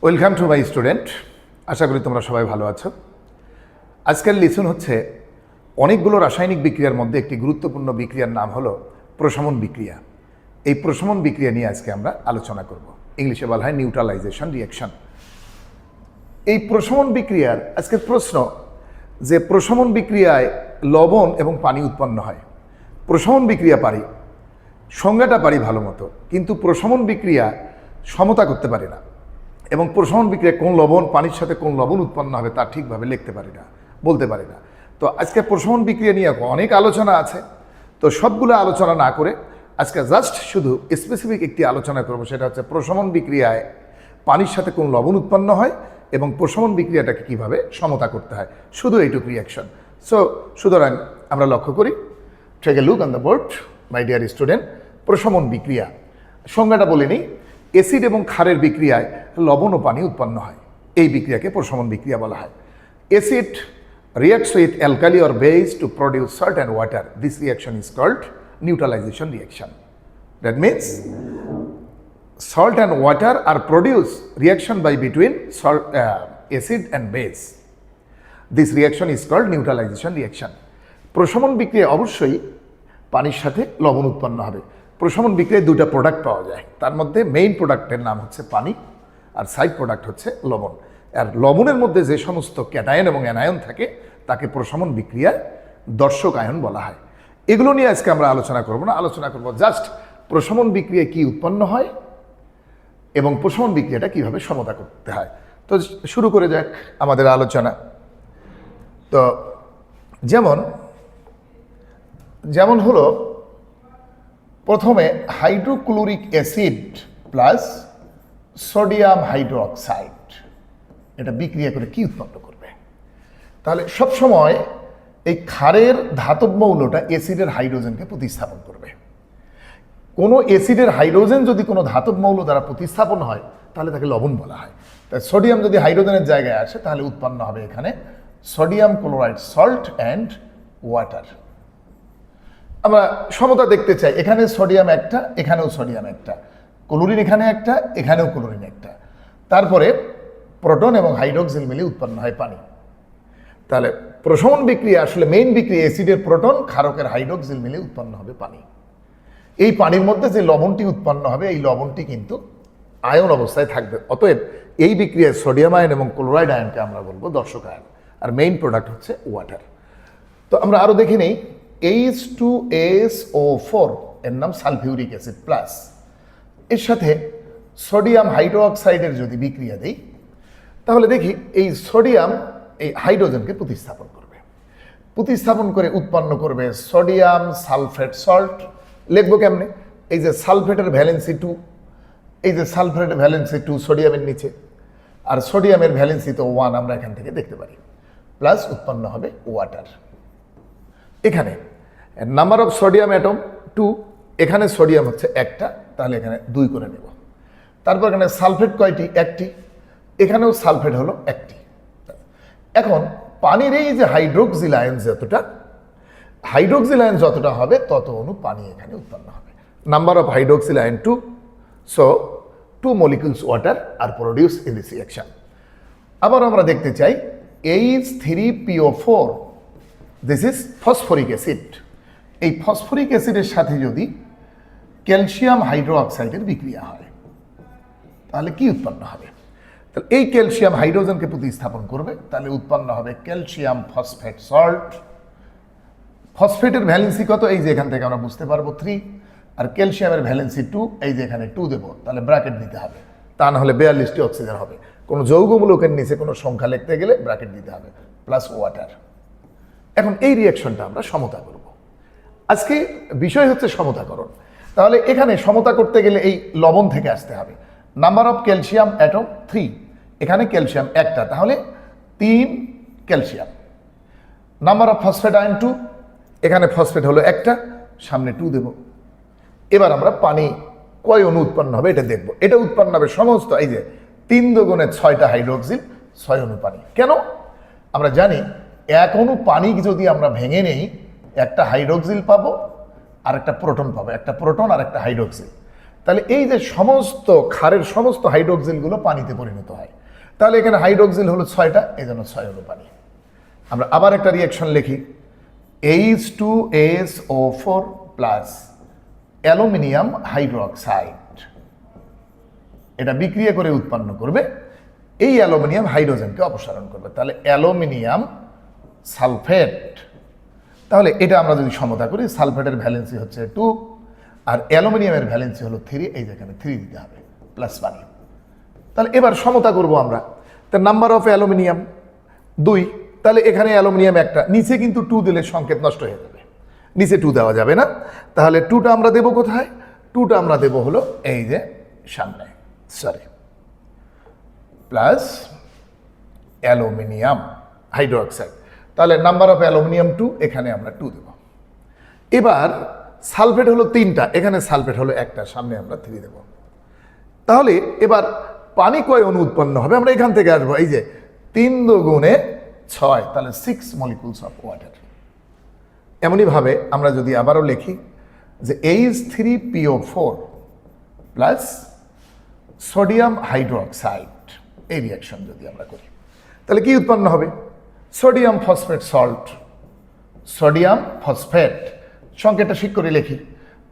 Welcome to my student. আশা করি তোমরা সবাই ভালো আছো। আজকের লেসন হচ্ছে অনেকগুলো রাসায়নিক বিক্রিয়ার মধ্যে একটি গুরুত্বপূর্ণ বিক্রিয়ার নাম হলো প্রশমন বিক্রিয়া। এই প্রশমন বিক্রিয়া নিয়ে আজকে আমরা আলোচনা করব। ইংলিশে বলা হয় নিউট্রালাইজেশন রিঅ্যাকশন। এই প্রশমন বিক্রিয়ার আজকের প্রশ্ন যে প্রশমন বিক্রিয়ায় লবণ এবং পানি উৎপন্ন হয়। প্রশমন বিক্রিয়া পারি, সংজ্ঞাটা পারি ভালো মতো, কিন্তু প্রশমন বিক্রিয়া সমতা করতে পারি না এবং প্রশমন বিক্রিয়া কোন লবণ পানির সাথে কোন লবণ উৎপন্ন হবে তা ঠিকভাবে লিখতে পারি না, বলতে পারি না। তো আজকে প্রশমন বিক্রিয়া নিয়ে অনেক আলোচনা আছে, তো সবগুলো আলোচনা না করে আজকে জাস্ট শুধু স্পেসিফিক একটি আলোচনা করব, সেটা হচ্ছে প্রশমন বিক্রিয়ায় পানির সাথে কোন লবণ উৎপন্ন হয় এবং প্রশমন বিক্রিয়াটাকে কিভাবে সমতা করতে হয়, শুধু এইটুকু রিঅ্যাকশন। সুতরাং আমরা লক্ষ্য করি, take a look on the board my dear student. প্রশমন বিক্রিয়া সংজ্ঞাটা বলে নিই। অ্যাসিড এবং ক্ষারের বিক্রিয়ায় লবণ ও পানি উৎপন্ন হয়, এই বিক্রিয়াকে প্রশমন বিক্রিয়া বলা হয়। Acid reacts with alkali or base to produce salt and water. This reaction is called neutralization reaction. That means salt and water are produced reaction by between acid and base. This reaction is called neutralization reaction. প্রশমন বিক্রিয়া অবশ্যই পানির সাথে লবণ উৎপন্ন হবে। প্রশমন বিক্রিয়ায় দুটো product পাওয়া যায়, তার মধ্যে মেইন প্রোডাক্টের নাম হচ্ছে পানি আর সাইড প্রোডাক্ট হচ্ছে লবণ। আর লবণের মধ্যে যে সমস্ত ক্যাটায়ন এবং অ্যানায়ন থাকে তাকে প্রশমন বিক্রিয়ার দর্শক আয়ন বলা হয়। এগুলো নিয়ে আজকে আমরা আলোচনা করব না, আলোচনা করব জাস্ট প্রশমন বিক্রিয়ায় কি উৎপন্ন হয় এবং প্রশমন বিক্রিয়াটা কিভাবে সমতা করতে হয়। তো শুরু করে যাক আমাদের আলোচনা। তো যেমন হলো প্রথমে hydrochloric acid plus sodium hydroxide, এটা বিক্রিয়া করে কি উৎপন্ন করবে? তাহলে সবসময় এই ক্ষারের ধাতব মৌলটা অ্যাসিডের হাইড্রোজেনকে প্রতিস্থাপন করবে। কোনো অ্যাসিডের হাইড্রোজেন যদি কোনো ধাতব মৌল দ্বারা প্রতিস্থাপন হয় তাহলে তাকে লবণ বলা হয়। তাই সোডিয়াম যদি হাইড্রোজেনের জায়গায় আসে তাহলে উৎপন্ন হবে এখানে sodium chloride salt and water. আমরা সমতা দেখতে চাই, এখানে সোডিয়াম একটা, এখানেও সোডিয়াম একটা, ক্লোরিন এখানে একটা, এখানেও ক্লোরিন একটা, তারপরে প্রোটন এবং হাইড্রোক্সিল মিলে উৎপন্ন হয় পানি। তাহলে প্রশমন বিক্রিয়া আসলে মেইন বিক্রিয়া অ্যাসিডের প্রোটন ক্ষারকের হাইড্রোক্সিল মিলে উৎপন্ন হবে পানি। এই পানির মধ্যে যে লবণটি উৎপন্ন হবে এই লবণটি কিন্তু আয়ন অবস্থায় থাকবে। অতএব এই বিক্রিয়ায় সোডিয়াম আয়ন এবং ক্লোরাইড আয়নকে আমরা বলবো দর্শক আয়ন, আর মেইন প্রোডাক্ট হচ্ছে ওয়াটার। তো আমরা আরো দেখে নেই, H2SO4 এর নাম সালফিউরিক অ্যাসিড প্লাস, এর সাথে সোডিয়াম হাইড্রোক্সাইডের যদি বিক্রিয়া দেই তাহলে দেখি এই সোডিয়াম এই হাইড্রোজেনকে প্রতিস্থাপন করবে, প্রতিস্থাপন করে উৎপন্ন করবে সোডিয়াম সালফেট সল্ট। লিখবো কেমনে? এই যে সালফেটের ভ্যালেন্সি 2, এই যে সালফেটের ভ্যালেন্সি 2 সোডিয়ামের নিচে, আর সোডিয়ামের ভ্যালেন্সি তো 1 আমরা এখান থেকে দেখতে পারি, প্লাস উৎপন্ন হবে ওয়াটার। এখানে নাম্বার অফ সোডিয়াম অ্যাটম 2, এখানে সোডিয়াম হচ্ছে একটা, তাহলে এখানে 2 করে নেব। তারপর এখানে সালফেট কয়টি? একটি, এখানেও সালফেট হলো একটি। এখন পানির এই যে হাইড্রোক্সিল আয়ন যতটা হবে তত অণু পানি এখানে উৎপন্ন হবে। Number of hydroxyl ion 2, so 2 molecules water are produced in this reaction. আবার আমরা দেখতে চাই H3PO4, this is phosphoric acid. এই ফসফরিক অ্যাসিডের সাথে যদি ক্যালসিয়াম হাইড্রোক্সাইডের বিক্রিয়া হয় তাহলে কি উৎপন্ন হবে? তাহলে এই ক্যালসিয়াম হাইড্রোজেনকে প্রতিস্থাপন করবে, তাহলে উৎপন্ন হবে ক্যালসিয়াম ফসফেট সল্ট। ফসফেটের ভ্যালেন্সি কত? এই যে এখান থেকে আমরা বুঝতে পারবো 3, আর ক্যালসিয়ামের ভ্যালেন্সি 2, এই যে এখানে 2 দেবো, তাহলে ব্র্যাকেট দিতে হবে, তা না হলে 42টি অক্সিজেন হবে। কোনো যৌগমূলকের নিচে কোনো সংখ্যা লিখতে গেলে ব্র্যাকেট দিতে হবে, প্লাস ওয়াটার। এখন এই রিঅ্যাকশনটা আমরা সমতা করব। আজকে বিষয় হচ্ছে সমতাকরণ। তাহলে এখানে সমতা করতে গেলে এই লবণ থেকে আসতে হবে। নাম্বার অফ ক্যালসিয়াম অ্যাটম 3, এখানে ক্যালসিয়াম একটা, তাহলে 3 calcium. Number of phosphate ion 2, এখানে ফসফেট হলো একটা, সামনে 2 দেব। এবার আমরা পানি কয় অণু উৎপন্ন হবে এটা দেখব। এটা উৎপন্ন হবে সমস্ত এই যে 3 দুগুণে 6টা হাইড্রোক্সিল, 6 অণু পানি। কেন? আমরা জানি এক অণু পানি যদি আমরা ভেঙে নেই, একটা হাইড্রোক্সিল পাবো আর একটা প্রোটন পাবো, একটা প্রোটন আর একটা হাইড্রোক্সিল। তাহলে এই যে সমস্ত ক্ষারের সমস্ত হাইড্রোক্সিলগুলো পানিতে পরিণত হয়, তাহলে এখানে হাইড্রোক্সিল হলো 6টা, এই জন্য 6 হলো পানি। আমরা আবার একটা রিয়াকশন লিখি, H2SO4 প্লাস অ্যালুমিনিয়াম হাইড্রোক্সাইড। এটা বিক্রিয়া করে উৎপন্ন করবে, এই অ্যালুমিনিয়াম হাইড্রোজেনকে অপসারণ করবে, তাহলে অ্যালুমিনিয়াম সালফেট। তাহলে এটা আমরা যদি সমতা করি, সালফেটের ভ্যালেন্সি হচ্ছে 2 আর অ্যালুমিনিয়ামের ভ্যালেন্সি হলো 3, এই যেখানে 3 দিতে হবে প্লাস পানি। তাহলে এবার সমতা করব আমরা, তো নাম্বার অফ অ্যালুমিনিয়াম 2, তাহলে এখানে অ্যালুমিনিয়াম একটা, নিচে কিন্তু 2 দিলে সংকেত নষ্ট হয়ে যাবে, নিচে 2 দেওয়া যাবে না, তাহলে 2টা আমরা দেবো কোথায়? 2টা আমরা দেবো হলো এই যে সামনে, সরি, প্লাস অ্যালুমিনিয়াম হাইড্রোক্সাইড। তাহলে নাম্বার অফ অ্যালুমিনিয়াম 2, এখানে আমরা 2 দেব। এবার সালফেট হলো 3টা, এখানে সালফেট হলো একটা, সামনে আমরা 3 দেব। তাহলে এবার পানি কয় অণু উৎপন্ন হবে? আমরা এখান থেকে আসবো, এই যে 3 দুগুণে 6, তাহলে 6 মলিকুলস অফ ওয়াটার। এমনইভাবে আমরা যদি আবারও লিখি যে H3PO4 প্লাস সোডিয়াম হাইড্রোক্সাইড, এই রিয়াকশন যদি আমরা করি, তাহলে কি উৎপন্ন হবে? Sodium phosphate salt, sodium phosphate, সংকেতটা ঠিক করে লিখি,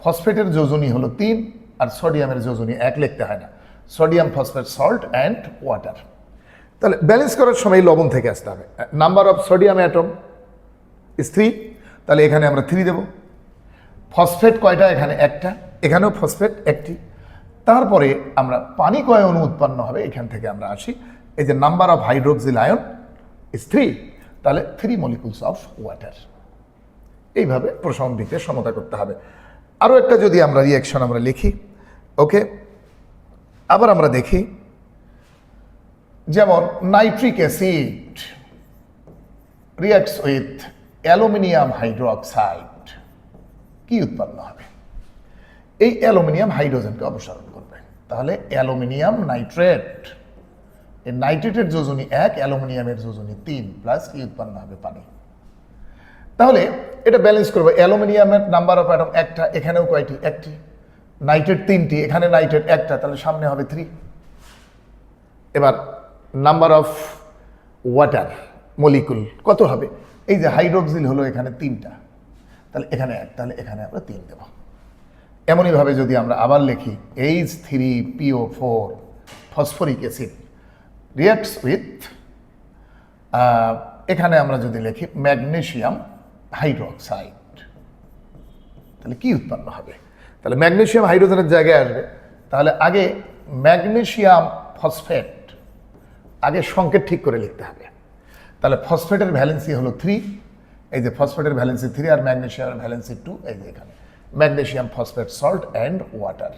ফসফেটের যোজনী হলো 3 আর সোডিয়ামের যোজনী 1, লিখতে হয় না, sodium phosphate salt and water. তাহলে ব্যালেন্স করার সময় লবণ থেকে আসতে হবে। Number of sodium atom is 3, তাহলে এখানে আমরা 3 দেব। ফসফেট কয়টা? এখানে একটা, এখানেও ফসফেট একটি। তারপরে আমরা পানি কয় অণু উৎপন্ন হবে, এখান থেকে আমরা আসি, এই যে number of hydroxyl ion is 3, তাহলে 3 মলিকুলস অফ ওয়াটার। এইভাবে প্রসারণ বিক্রিয়া সমতা করতে হবে। আরও একটা যদি আমরা রিয়াকশন আমরা লিখি, ওকে, আবার আমরা দেখি, যেমন nitric acid reacts with aluminium hydroxide, কি উৎপন্ন হবে? এই অ্যালুমিনিয়াম হাইড্রোজেনকে অপসারণ করবে, তাহলে অ্যালুমিনিয়াম নাইট্রেট, এই নাইট্রেটের যোজনী 1, অ্যালুমিনিয়ামের যোজনী 3, প্লাস কি উৎপন্ন হবে? পানি। তাহলে এটা ব্যালেন্স করবে, অ্যালুমিনিয়ামের নাম্বার অফ অ্যাটম একটা, এখানেও কয়টি? একটি। নাইট্রেট 3টি, এখানে নাইট্রেট একটা, তাহলে সামনে হবে 3। এবার নাম্বার অফ ওয়াটার মলিকুল কত হবে? এই যে হাইড্রোক্সিল হলো এখানে 3টা, তাহলে এখানে 1, তাহলে এখানে আমরা 3 দেব। এমনইভাবে যদি আমরা আবার লিখি, H3PO4 phosphoric acid reacts with, এখানে আমরা যদি লিখি ম্যাগনেসিয়াম হাইড্রোক্সাইড, তাহলে কি উৎপন্ন হবে? তাহলে ম্যাগনেসিয়াম হাইড্রোজেনের জায়গায় আসবে, তাহলে আগে ম্যাগনেসিয়াম ফসফেট, আগে সংকেত ঠিক করে লিখতে হবে। তাহলে ফসফেটের ভ্যালেন্সি হলো 3, এই যে ফসফেটের ভ্যালেন্সি 3 আর ম্যাগনেসিয়ামের ভ্যালেন্সি 2, এই যে এখানে magnesium phosphate salt and water.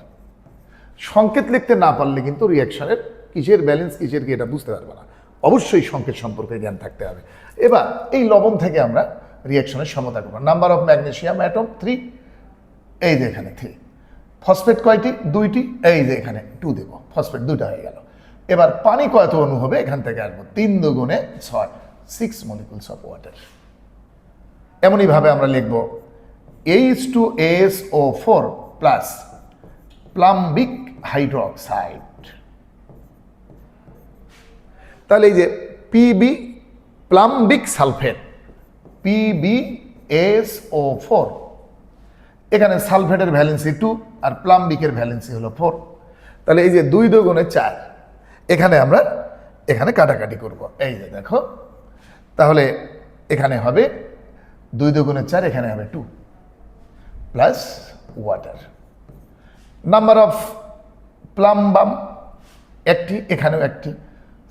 সংকেত লিখতে না পারলে কিন্তু রিয়াকশনের কিসের ব্যালেন্স কিসের কি এটা বুঝতে পারবে না, অবশ্যই সংকেত সম্পর্কে জ্ঞান থাকতে হবে। এবার এই লবণ থেকে আমরা রিয়াকশনের সমতা করব। নাম্বার অফ ম্যাগনেসিয়াম অ্যাটম 3, এই যে এখানে 3। ফসফেট কয়টি? 2টি, এই যে এখানে 2 দেব, ফসফেট 2টা হয়ে গেল। এবার পানি কত অণু হবে? এখান থেকে আসবো 3 দুগুণে 6, 6 মলিকুলস অফ ওয়াটার। এমনইভাবে আমরা লিখব H2SO4 প্লাস প্লাম্বিক হাইড্রোক্সাইড, তাহলে এই যে পিবি প্লাম্বিক সালফেট, PbSO4, এখানে সালফেটের ভ্যালেন্সি 2 আর প্লাম্বিকের ভ্যালেন্সি হলো 4, তাহলে এই যে 2 দুগুণে 4, এখানে আমরা এখানে কাটাকাটি করব, এই যে দেখো, তাহলে এখানে হবে 2 দুগুণে 4, এখানে হবে 2 plus water. Number of plumbum একটি, এখানেও একটি,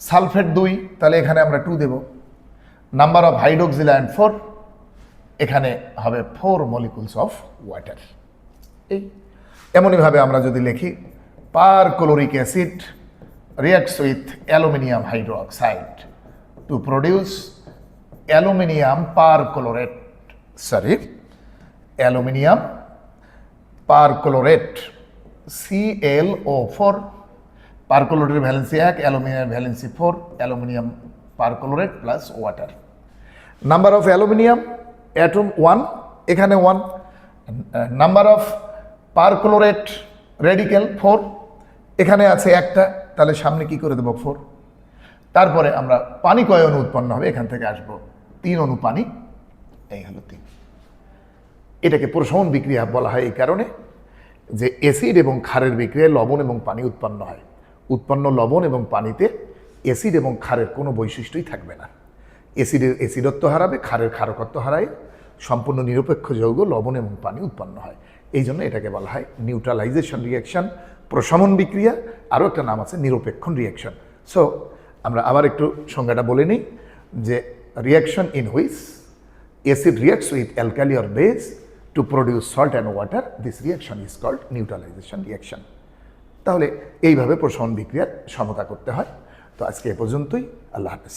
সালফেট 2, তাহলে এখানে আমরা 2 দেব। নাম্বার অফ হাইড্রোক্সিল আয়ন 4, এখানে হবে 4 মলিকুলস অফ ওয়াটার। এই এমনইভাবে আমরা যদি লিখি perchloric acid reacts with aluminium hydroxide to produce aluminium perchlorate, sorry aluminium perchlorate ClO4, পারক্লোরেটের ভ্যালেন্সি 1, অ্যালুমিনিয়ামের valency 4, aluminium perchlorate plus water. Number of aluminium atom 1, এখানে 1। Number of perchlorate radical 4, এখানে আছে একটা, তাহলে সামনে কি করে দেবো 4। তারপরে আমরা পানি কয় অণু উৎপন্ন হবে, এখান থেকে আসবো 3 অণু পানি, এই হলো 3। এটাকে প্রশমন বিক্রিয়া বলা হয় এই কারণে যে অ্যাসিড এবং ক্ষারের বিক্রিয়ায় লবণ এবং পানি উৎপন্ন হয়। উৎপন্ন লবণ এবং পানিতে অ্যাসিড এবং ক্ষারের কোনো বৈশিষ্ট্যই থাকবে না। অ্যাসিডের অ্যাসিডত্ব হারাবে, ক্ষারের ক্ষারকত্ব হারায়, সম্পূর্ণ নিরপেক্ষ যৌগ লবণ এবং পানি উৎপন্ন হয়। এই জন্য এটাকে বলা হয় নিউট্রালাইজেশন রিয়াকশন, প্রশমন বিক্রিয়া। আরও একটা নাম আছে নিরপেক্ষণ রিয়াকশন। সো আমরা আবার একটু সংজ্ঞাটা বলে নিই যে reaction in which acid reacts with alkali or base to produce salt and water, this reaction is called neutralization reaction. তাহলে এইভাবে প্রশমন বিক্রিয়ার সমতা করতে হয়। তো আজকে এ পর্যন্তই, আল্লাহ হাফেজ।